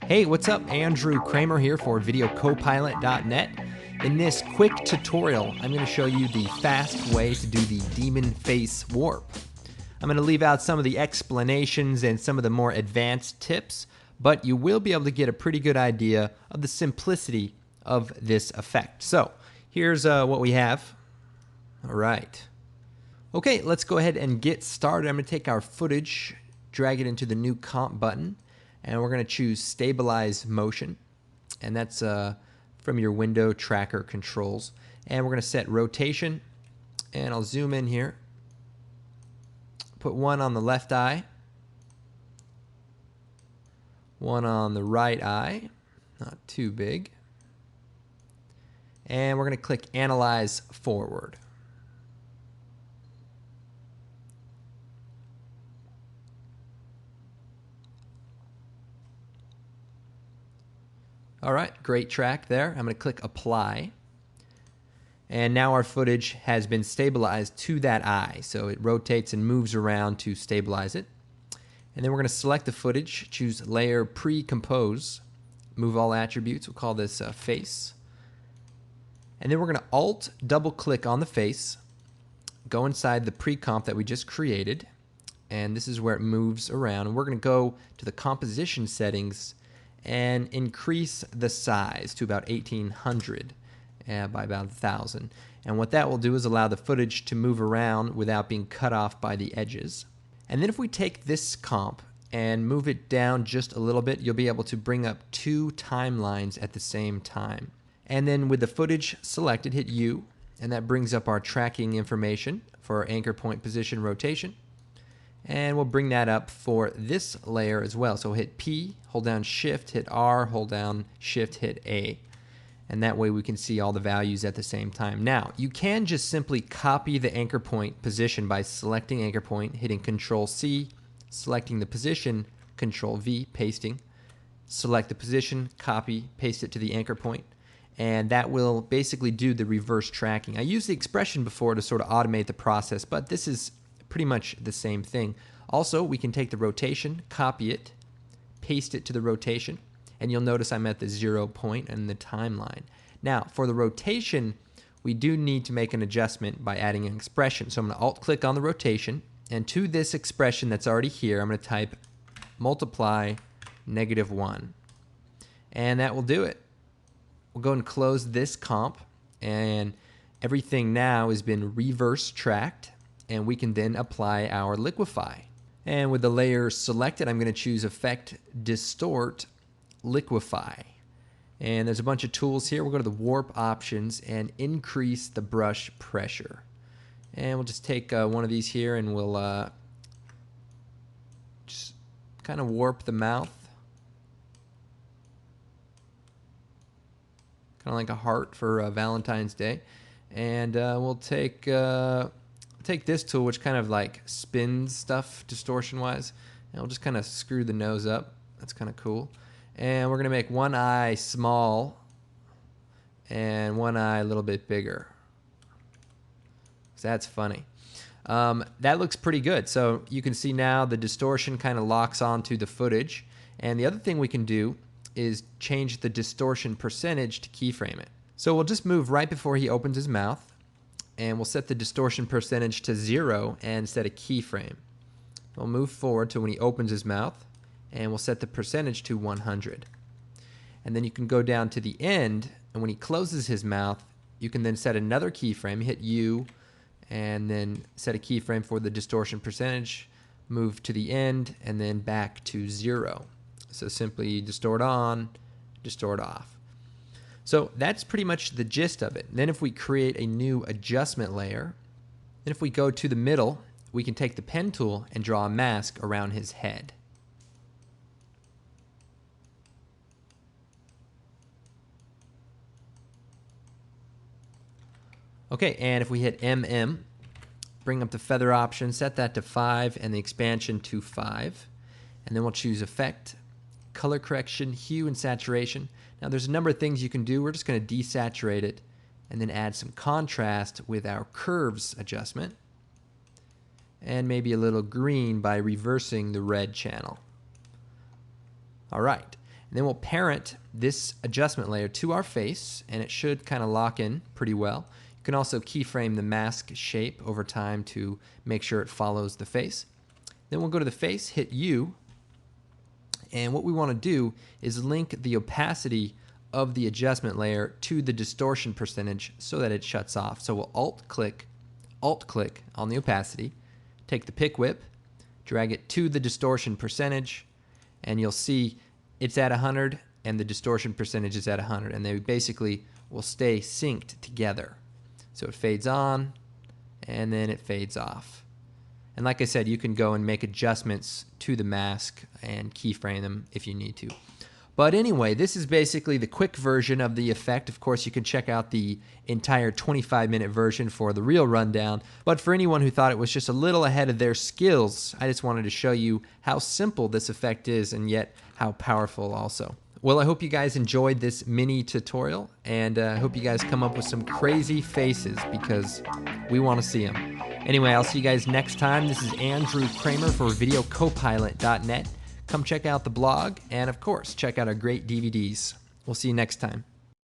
Hey, what's up? Andrew Kramer here for VideoCopilot.net. In this quick tutorial, I'm going to show you the fast way to do the demon face warp. I'm going to leave out some of the explanations and some of the more advanced tips, but you will be able to get a pretty good idea of the simplicity of this effect. So here's what we have. All right. Okay, let's go ahead and get started. I'm going to take our footage, drag it into the new comp button, and we're going to choose stabilize motion, and that's from your window tracker controls. And we're going to set rotation, and I'll zoom in here, put one on the left eye, one on the right eye, not too big, and we're going to click analyze forward. All right, great track there. I'm going to click apply. And now our footage has been stabilized to that eye. So it rotates and moves around to stabilize it. And then we're going to select the footage, choose layer pre-compose, move all attributes. We'll call this face. And then we're going to alt double click on the face, go inside the pre-comp that we just created. And this is where it moves around. And we're going to go to the composition settings and increase the size to about 1800 by about 1000. And what that will do is allow the footage to move around without being cut off by the edges. And then if we take this comp and move it down just a little bit, you'll be able to bring up two timelines at the same time. And then with the footage selected, hit U, and that brings up our tracking information for our anchor point position rotation. And we'll bring that up for this layer as well. So hit P, hold down Shift, hit R, hold down Shift, hit A. And that way we can see all the values at the same time. Now, you can just simply copy the anchor point position by selecting anchor point, hitting Control C, selecting the position, Control V, pasting. Select the position, copy, paste it to the anchor point. And that will basically do the reverse tracking. I used the expression before to sort of automate the process, but this is pretty much the same thing. Also, we can take the rotation, copy it, paste it to the rotation, and you'll notice I'm at the 0 point in the timeline. Now, for the rotation, we do need to make an adjustment by adding an expression. So I'm going to alt-click on the rotation, and to this expression that's already here, I'm going to type multiply -1. And that will do it. We'll go and close this comp, and everything now has been reverse tracked, and we can then apply our liquefy. And with the layer selected, I'm going to choose Effect, Distort, Liquefy. And there's a bunch of tools here. We'll go to the Warp options and increase the brush pressure. And we'll just take one of these here, and we'll just kind of warp the mouth. Kind of like a heart for Valentine's Day. And we'll take this tool, which kind of like spins stuff distortion wise, and we'll just kind of screw the nose up. That's kind of cool. And we're going to make one eye small and one eye a little bit bigger. So that's funny. That looks pretty good. So you can see now the distortion kind of locks onto the footage. And the other thing we can do is change the distortion percentage to keyframe it. So we'll just move right before he opens his mouth, and we'll set the distortion percentage to 0 and set a keyframe. We'll move forward to when he opens his mouth, and we'll set the percentage to 100. And then you can go down to the end, and when he closes his mouth, you can then set another keyframe, hit U, and then set a keyframe for the distortion percentage, move to the end, and then back to 0. So simply distort on, distort off. So that's pretty much the gist of it. Then if we create a new adjustment layer, then if we go to the middle, we can take the pen tool and draw a mask around his head. Okay, and if we hit MM, bring up the feather option, set that to 5 and the expansion to 5. And then we'll choose Effect, Color Correction, Hue and Saturation. Now there's a number of things you can do. We're just going to desaturate it and then add some contrast with our curves adjustment, and maybe a little green by reversing the red channel. All right. And then we'll parent this adjustment layer to our face, and it should kind of lock in pretty well. You can also keyframe the mask shape over time to make sure it follows the face. Then we'll go to the face, hit U, and what we want to do is link the opacity of the adjustment layer to the distortion percentage so that it shuts off. So we'll Alt-click on the opacity, take the pick whip, drag it to the distortion percentage, and you'll see it's at 100 and the distortion percentage is at 100, and they basically will stay synced together. So it fades on and then it fades off. And like I said, you can go and make adjustments to the mask and keyframe them if you need to. But anyway, this is basically the quick version of the effect. Of course, you can check out the entire 25-minute version for the real rundown. But for anyone who thought it was just a little ahead of their skills, I just wanted to show you how simple this effect is and yet how powerful also. Well, I hope you guys enjoyed this mini tutorial, and I hope you guys come up with some crazy faces because we want to see them. Anyway, I'll see you guys next time. This is Andrew Kramer for VideoCopilot.net. Come check out the blog, and of course, check out our great DVDs. We'll see you next time.